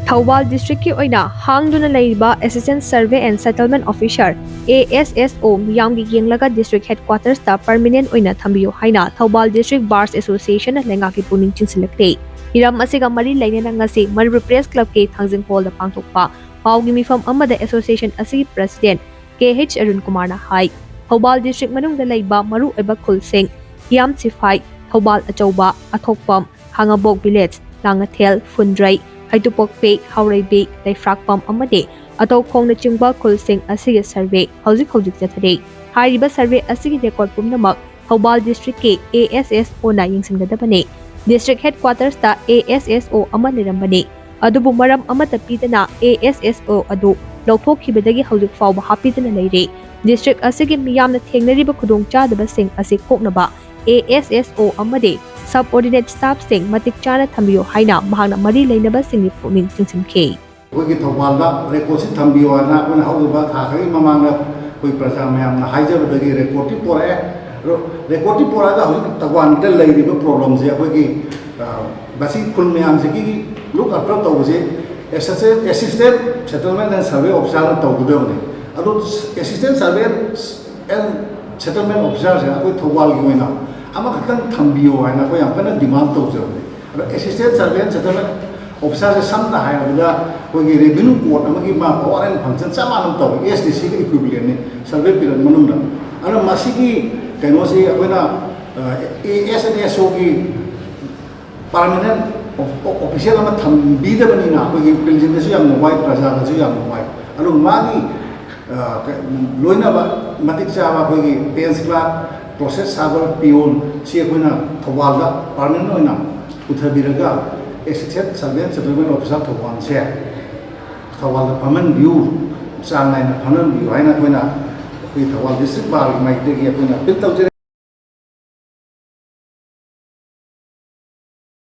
THOUBAL District ki oina HANGDUNA LEIRIBA Assistant Survey and Settlement Officer Asso Meeyam ki Yenglaga District Headquarters ta permanent oina thambiyu haina THOUBAL District Bars Association na LEINGAK ki PUKNING CHINGSILAKLI. Hiram asiga mari lainana ngasi Manipuri Press Club ki Thangzing Hall da pangthokpa pawgi mifam amada association asigi President KH Arun Kumar na hai THOUBAL District manungda leiba maru eba khulsing Hiam Sifai THOUBAL Achauba Athokpam Hangabok Village Langathel Fundrai Haitupok Pe Haurai Be Leifrakpam amade atau khongna chingba khulsing asigi survey hojik jathare hariba survey asigi record pumnamak THOUBAL District ke ASSO na yingsingadabane District Headquarters ta ASSO ama nirambane adubu maram amata pidana ASSO adu lawthokhibadagi hojik fawba hapidana leire District asigi miyamna thengnariba khudongchadaba sing asi koknaba ASSO amade subordinate staff sing matik chana thambiyo haina mahangna mari leinaba singni pukning chingsinke कोई THOUBAL दा record से थम्बियो ना कोई हाउबा थाखरी ममांग कोई प्रजा ma'am ना हाइजर बदगी record पोरे record पोरा दा हो तगवान ते लेरिबो प्रॉब्लम से कोई बसी खुल मैम से की लुक अप्रोच तो जे assistant settlement and survey officer तो गुदो ने अदो assistant survey and settlement officer से कोई THOUBAल की होइना अमा खतन थम्बियो हाइना कोई हम कना डिमांड तो जे assistant survey and settlement officer से समना है उदा कोई रेवेन्यू कोर्ट अमगी मा पावर एंड फंक्शन समानम तो एसडीसी के इक्विवेलेंट ने सर्वे पीरियड मनुंदा अन मसीगी कैनो से अकोना एएसएनएसओ की परमानेंट ऑफिशियल अम थंबीदबनीना कोई बिल्डिंग से याम नोवाई प्रजा से याम नोवाई अनु मागी लोइनाबा मतिक चाबा कोई पेंस क्लार्क प्रोसेस साबर पियोन से कोना THOUBAल दा परमानेंट होइना उथबिरगा Assistant Survey and Settlement Officer THOUBAL से THOUBAल परमानेंट व्यू चांग नाइन परमानेंट व्यू हाइना कोइना कोई THOUBAल डिस्ट्रिक्ट बार माइटे की कोइना बिल